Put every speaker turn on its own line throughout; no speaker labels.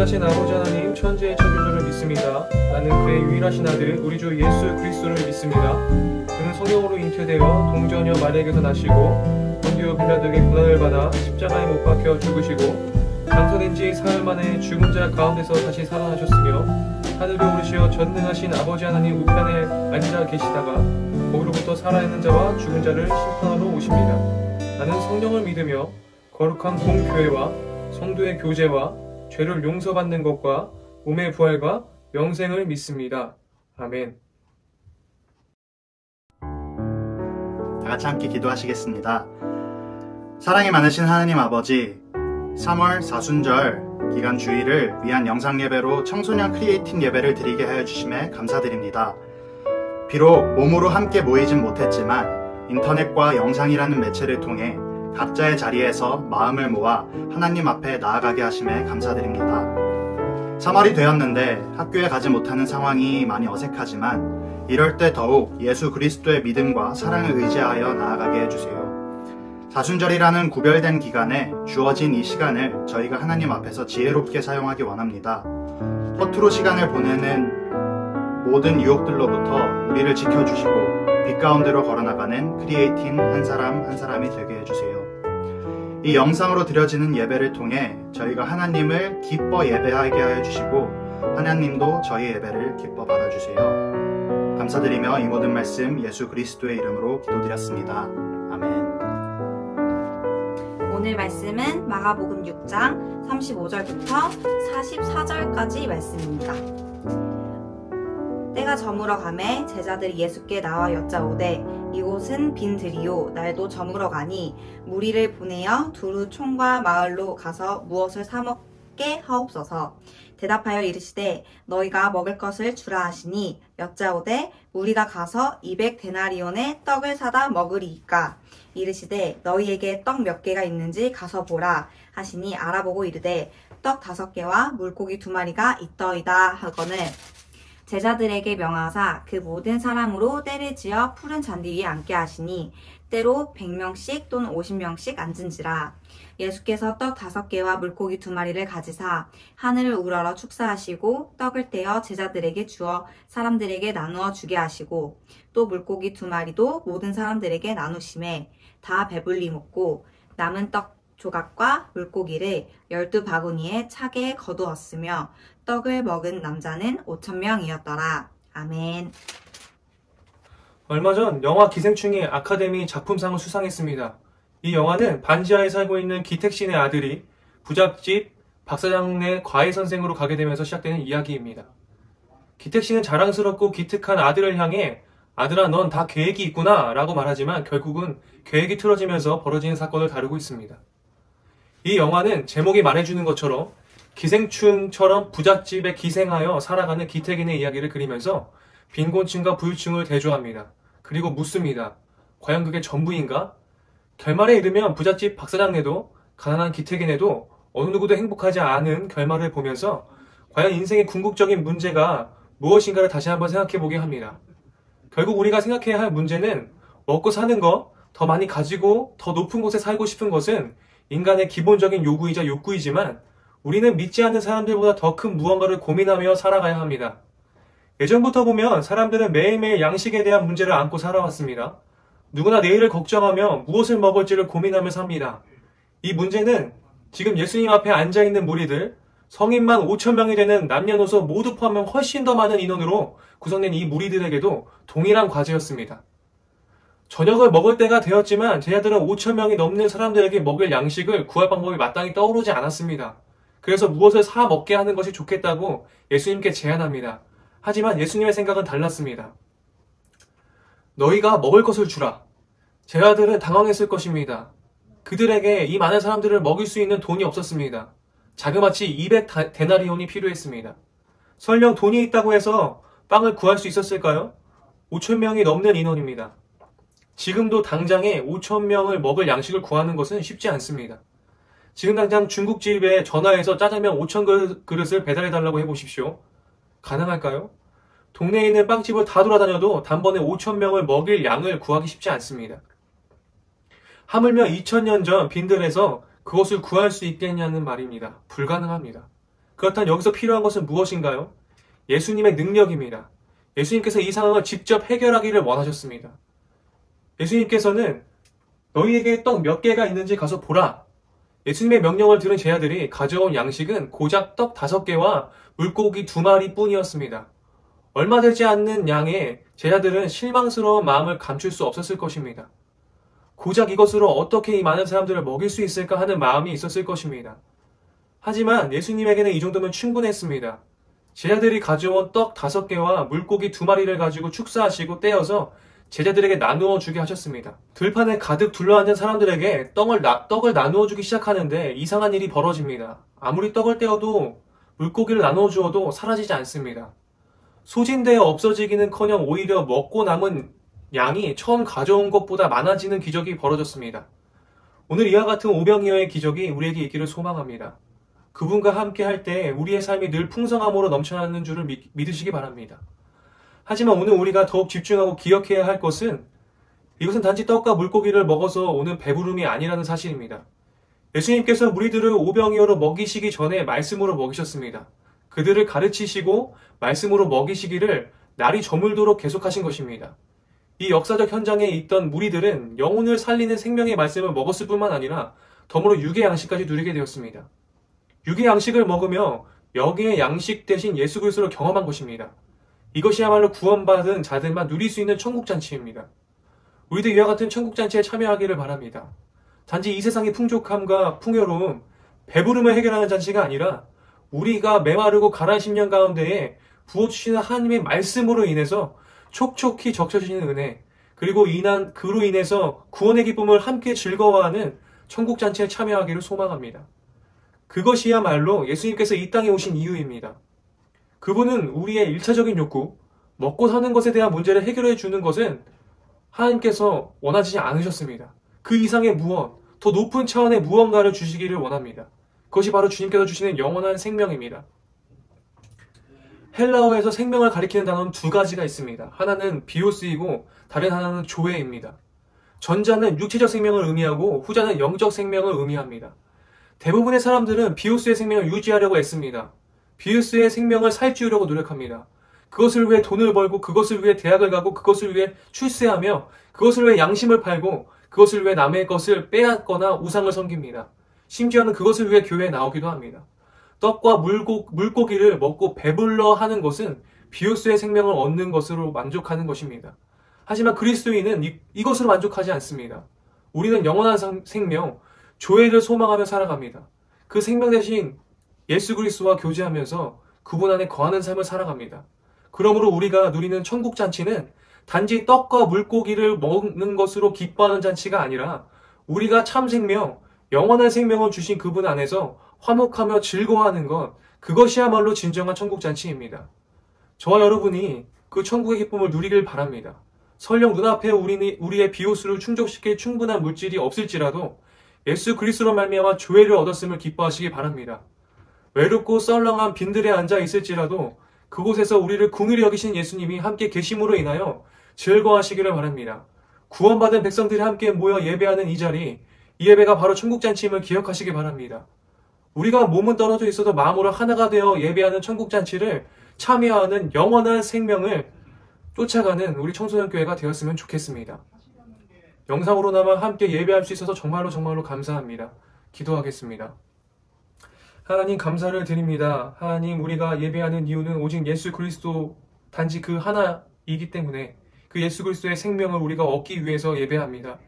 전능하신 아버지 하나님 천지의 창조주를 믿습니다. 나는 그의 유일하신 아들 우리 주 예수 그리스도를 믿습니다. 그는 성령으로 잉태되어 동정녀 마리아에게서 나시고 본디오 빌라도에게 고난을 받아 십자가에 못 박혀 죽으시고 장사된 지 사흘 만에 죽은 자 가운데서 다시 살아나셨으며 하늘에 오르시어 전능하신 아버지 하나님 우편에 앉아 계시다가 거기로부터 살아있는 자와 죽은 자를 심판하러 오십니다. 나는 성령을 믿으며 거룩한 공교회와 성도의 교제와 죄를 용서받는 것과 몸의 부활과 영생을 믿습니다. 아멘.
다 같이 함께 기도하시겠습니다. 사랑이 많으신 하나님 아버지, 3월 사순절 기간 주일을 위한 영상 예배로 청소년 크리에이팅 예배를 드리게 하여 주심에 감사드립니다. 비록 몸으로 함께 모이진 못했지만 인터넷과 영상이라는 매체를 통해 각자의 자리에서 마음을 모아 하나님 앞에 나아가게 하심에 감사드립니다. 3월이 되었는데 학교에 가지 못하는 상황이 많이 어색하지만 이럴 때 더욱 예수 그리스도의 믿음과 사랑을 의지하여 나아가게 해주세요. 사순절이라는 구별된 기간에 주어진 이 시간을 저희가 하나님 앞에서 지혜롭게 사용하기 원합니다. 허투루 시간을 보내는 모든 유혹들로부터 우리를 지켜주시고 빛 가운데로 걸어나가는 크리에이팅 한 사람 한 사람이 되게 해주세요. 이 영상으로 드려지는 예배를 통해 저희가 하나님을 기뻐 예배하게 하여 주시고 하나님도 저희 예배를 기뻐 받아주세요. 감사드리며 이 모든 말씀 예수 그리스도의 이름으로 기도드렸습니다. 아멘.
오늘 말씀은 마가복음 6장 35절부터 44절까지 말씀입니다. 때가 저물어 가매 제자들이 예수께 나와 여짜오되 이곳은 빈 들이요 날도 저물어 가니 무리를 보내어 두루 촌과 마을로 가서 무엇을 사 먹게 하옵소서. 대답하여 이르시되 너희가 먹을 것을 주라 하시니 여짜오되 우리가 가서 200데나리온의 떡을 사다 먹으리이까. 이르시되 너희에게 떡 몇 개가 있는지 가서 보라 하시니 알아보고 이르되 떡 5개와 물고기 2마리가 있더이다 하거늘 제자들에게 명하사 그 모든 사람으로 때를 지어 푸른 잔디 위에 앉게 하시니 때로 100명씩 또는 50명씩 앉은지라. 예수께서 떡 5개와 물고기 2마리를 가지사 하늘을 우러러 축사하시고 떡을 떼어 제자들에게 주어 사람들에게 나누어 주게 하시고 또 물고기 2마리도 모든 사람들에게 나누심에 다 배불리 먹고 남은 떡 조각과 물고기를 12바구니에 차게 거두었으며 떡을 먹은 남자는 5,000명이었더라. 아멘.
얼마 전 영화 기생충이 아카데미 작품상을 수상했습니다. 이 영화는 반지하에 살고 있는 기택신의 아들이 부잣집 박사장네 과외선생으로 가게 되면서 시작되는 이야기입니다. 기택신은 자랑스럽고 기특한 아들을 향해 아들아 넌 다 계획이 있구나 라고 말하지만 결국은 계획이 틀어지면서 벌어지는 사건을 다루고 있습니다. 이 영화는 제목이 말해주는 것처럼 기생충처럼 부잣집에 기생하여 살아가는 기택인의 이야기를 그리면서 빈곤층과 부유층을 대조합니다. 그리고 묻습니다. 과연 그게 전부인가? 결말에 이르면 부잣집 박사장네도 가난한 기택인에도 어느 누구도 행복하지 않은 결말을 보면서 과연 인생의 궁극적인 문제가 무엇인가를 다시 한번 생각해보게 합니다. 결국 우리가 생각해야 할 문제는 먹고 사는 것, 더 많이 가지고 더 높은 곳에 살고 싶은 것은 인간의 기본적인 요구이자 욕구이지만 우리는 믿지 않는 사람들보다 더 큰 무언가를 고민하며 살아가야 합니다. 예전부터 보면 사람들은 매일매일 양식에 대한 문제를 안고 살아왔습니다. 누구나 내일을 걱정하며 무엇을 먹을지를 고민하며 삽니다. 이 문제는 지금 예수님 앞에 앉아있는 무리들, 성인만 5,000명이 되는 남녀노소 모두 포함하면 훨씬 더 많은 인원으로 구성된 이 무리들에게도 동일한 과제였습니다. 저녁을 먹을 때가 되었지만 제자들은 5,000명이 넘는 사람들에게 먹을 양식을 구할 방법이 마땅히 떠오르지 않았습니다. 그래서 무엇을 사 먹게 하는 것이 좋겠다고 예수님께 제안합니다. 하지만 예수님의 생각은 달랐습니다. 너희가 먹을 것을 주라. 제자들은 당황했을 것입니다. 그들에게 이 많은 사람들을 먹일 수 있는 돈이 없었습니다. 자그마치 200데나리온이 필요했습니다. 설령 돈이 있다고 해서 빵을 구할 수 있었을까요? 5,000명이 넘는 인원입니다. 지금도 당장에 5,000명을 먹을 양식을 구하는 것은 쉽지 않습니다. 지금 당장 중국집에 전화해서 짜장면 5,000그릇을 배달해달라고 해보십시오. 가능할까요? 동네에 있는 빵집을 다 돌아다녀도 단번에 5,000명을 먹일 양을 구하기 쉽지 않습니다. 하물며 2000년 전 빈들에서 그것을 구할 수 있겠냐는 말입니다. 불가능합니다. 그렇다면 여기서 필요한 것은 무엇인가요? 예수님의 능력입니다. 예수님께서 이 상황을 직접 해결하기를 원하셨습니다. 예수님께서는 너희에게 떡 몇 개가 있는지 가서 보라. 예수님의 명령을 들은 제자들이 가져온 양식은 고작 떡 5개와 물고기 2마리 뿐이었습니다. 얼마 되지 않는 양에 제자들은 실망스러운 마음을 감출 수 없었을 것입니다. 고작 이것으로 어떻게 이 많은 사람들을 먹일 수 있을까 하는 마음이 있었을 것입니다. 하지만 예수님에게는 이 정도면 충분했습니다. 제자들이 가져온 떡 5개와 물고기 2마리를 가지고 축사하시고 떼어서 제자들에게 나누어 주게 하셨습니다. 들판에 가득 둘러앉은 사람들에게 떡을 나누어 주기 시작하는데 이상한 일이 벌어집니다. 아무리 떡을 떼어도 물고기를 나누어 주어도 사라지지 않습니다. 소진되어 없어지기는커녕 오히려 먹고 남은 양이 처음 가져온 것보다 많아지는 기적이 벌어졌습니다. 오늘 이와 같은 오병이어의 기적이 우리에게 있기를 소망합니다. 그분과 함께 할 때 우리의 삶이 늘 풍성함으로 넘쳐나는 줄을 믿으시기 바랍니다. 하지만 오늘 우리가 더욱 집중하고 기억해야 할 것은 이것은 단지 떡과 물고기를 먹어서 오는 배부름이 아니라는 사실입니다. 예수님께서 무리들을 오병이어로 먹이시기 전에 말씀으로 먹이셨습니다. 그들을 가르치시고 말씀으로 먹이시기를 날이 저물도록 계속하신 것입니다. 이 역사적 현장에 있던 무리들은 영혼을 살리는 생명의 말씀을 먹었을 뿐만 아니라 덤으로 육의 양식까지 누리게 되었습니다. 육의 양식을 먹으며 영의 양식 대신 예수 그리스도를 경험한 것입니다. 이것이야말로 구원받은 자들만 누릴 수 있는 천국잔치입니다. 우리도 이와 같은 천국잔치에 참여하기를 바랍니다. 단지 이 세상의 풍족함과 풍요로움, 배부름을 해결하는 잔치가 아니라 우리가 메마르고 가라앉은 심령 가운데에 부어주시는 하나님의 말씀으로 인해서 촉촉히 적셔주시는 은혜, 그리고 그로 인해서 구원의 기쁨을 함께 즐거워하는 천국잔치에 참여하기를 소망합니다. 그것이야말로 예수님께서 이 땅에 오신 이유입니다. 그분은 우리의 1차적인 욕구, 먹고 사는 것에 대한 문제를 해결해 주는 것은 하나님께서 원하지 않으셨습니다. 그 이상의 무언, 더 높은 차원의 무언가를 주시기를 원합니다. 그것이 바로 주님께서 주시는 영원한 생명입니다. 헬라어에서 생명을 가리키는 단어는 2가지가 있습니다. 하나는 비오스이고 다른 하나는 조에입니다. 전자는 육체적 생명을 의미하고 후자는 영적 생명을 의미합니다. 대부분의 사람들은 비오스의 생명을 유지하려고 애씁니다. 비오스의 생명을 살찌우려고 노력합니다. 그것을 위해 돈을 벌고 그것을 위해 대학을 가고 그것을 위해 출세하며 그것을 위해 양심을 팔고 그것을 위해 남의 것을 빼앗거나 우상을 섬깁니다. 심지어는 그것을 위해 교회에 나오기도 합니다. 떡과 물고기를 먹고 배불러 하는 것은 비오스의 생명을 얻는 것으로 만족하는 것입니다. 하지만 그리스도인은 이것으로 만족하지 않습니다. 우리는 영원한 생명, 조회를 소망하며 살아갑니다. 그 생명 대신 예수 그리스도와 교제하면서 그분 안에 거하는 삶을 살아갑니다. 그러므로 우리가 누리는 천국 잔치는 단지 떡과 물고기를 먹는 것으로 기뻐하는 잔치가 아니라 우리가 참 생명, 영원한 생명을 주신 그분 안에서 화목하며 즐거워하는 것, 그것이야말로 진정한 천국 잔치입니다. 저와 여러분이 그 천국의 기쁨을 누리길 바랍니다. 설령 눈앞에 우리의 비오스를 충족시킬 충분한 물질이 없을지라도 예수 그리스도로 말미암아 조회를 얻었음을 기뻐하시기 바랍니다. 외롭고 썰렁한 빈들에 앉아 있을지라도 그곳에서 우리를 긍휼히 여기신 예수님이 함께 계심으로 인하여 즐거워하시기를 바랍니다. 구원받은 백성들이 함께 모여 예배하는 이 자리, 이 예배가 바로 천국잔치임을 기억하시기 바랍니다. 우리가 몸은 떨어져 있어도 마음으로 하나가 되어 예배하는 천국잔치를 참여하는 영원한 생명을 쫓아가는 우리 청소년교회가 되었으면 좋겠습니다. 영상으로나마 함께 예배할 수 있어서 정말로 감사합니다. 기도하겠습니다. 하나님 감사를 드립니다. 하나님 우리가 예배하는 이유는 오직 예수 그리스도 단지 그 하나이기 때문에 그 예수 그리스도의 생명을 우리가 얻기 위해서 예배합니다.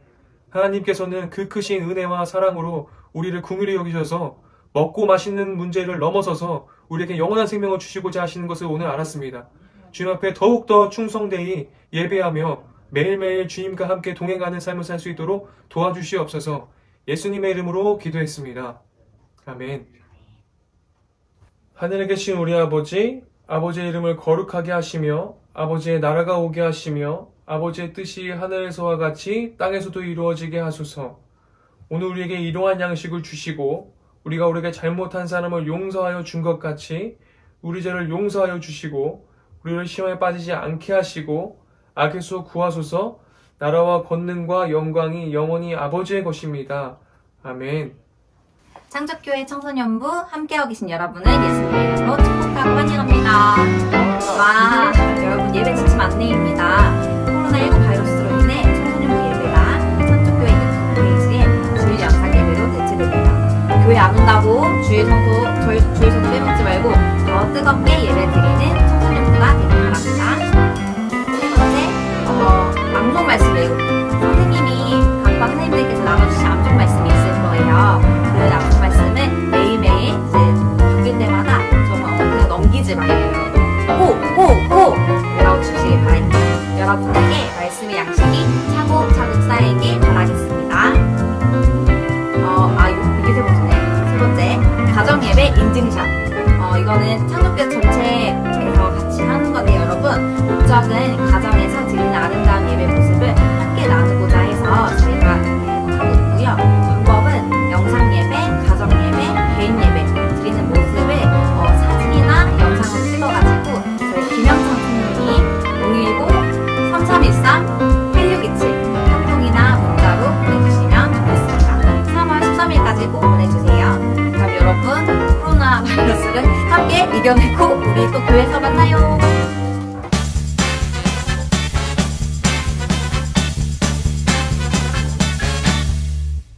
하나님께서는 그 크신 은혜와 사랑으로 우리를 긍휼히 여기셔서 먹고 마시는 문제를 넘어서서 우리에게 영원한 생명을 주시고자 하시는 것을 오늘 알았습니다. 주님 앞에 더욱더 충성되이 예배하며 매일매일 주님과 함께 동행하는 삶을 살 수 있도록 도와주시옵소서. 예수님의 이름으로 기도했습니다. 아멘. 하늘에 계신 우리 아버지, 아버지의 이름을 거룩하게 하시며 아버지의 나라가 오게 하시며 아버지의 뜻이 하늘에서와 같이 땅에서도 이루어지게 하소서. 오늘 우리에게 이러한 양식을 주시고 우리가 우리에게 잘못한 사람을 용서하여 준 것 같이 우리 죄를 용서하여 주시고 우리를 시험에 빠지지 않게 하시고 악에서 구하소서. 나라와 권능과 영광이 영원히 아버지의 것입니다. 아멘.
창조교회 청소년부 함께하고 계신 여러분을 예수님의 이름으로 축복하고 환영합니다. 와, 여러분 예배 지침 안내입니다. 코로나19 바이러스로 인해 청소년부 예배가 창조교회 유튜브 페이지에 주일 영상 예배로 대체됩니다. 교회 안 온다고 주일 성도 빼먹지 말고 더 뜨겁게 예배 드리는 청소년부가 되길 바랍니다. 세 번째, 암송 말씀을 선생님이 각각 선생님들께서 나눠주신 암송 말씀이 있을 거예요. 그 암송 말씀을 매일매일 이제 바뀔 때마다 정말 넘기지 말고요. 호! 외워주시길 바랍니다. 여러분에게 말씀의 양식이 차곡차곡 쌓이길 바라겠습니다. 이게 세 번째네. 세 번째, 가정예배 인증샷. 이거는 창조교회 전체에서 같이 하는 건데 여러분, 목적은 가정에서 드리는 아름다운 예배 모습을 함께 나누고자 해서 저희가 하고 있고요. 방법은 영상예배, 가정예배, 개인예배 드리는 모습을 사진이나 영상으로 찍어가지고 저희 김영창 총님이 010-3313-8627 톡톡이나 문자로 보내주시면 좋겠습니다. 3월 13일까지 꼭 보내주세요. 그럼 여러분, 코로나 바이러스를 함께 이겨내고 우리 또 교회에서 만나요.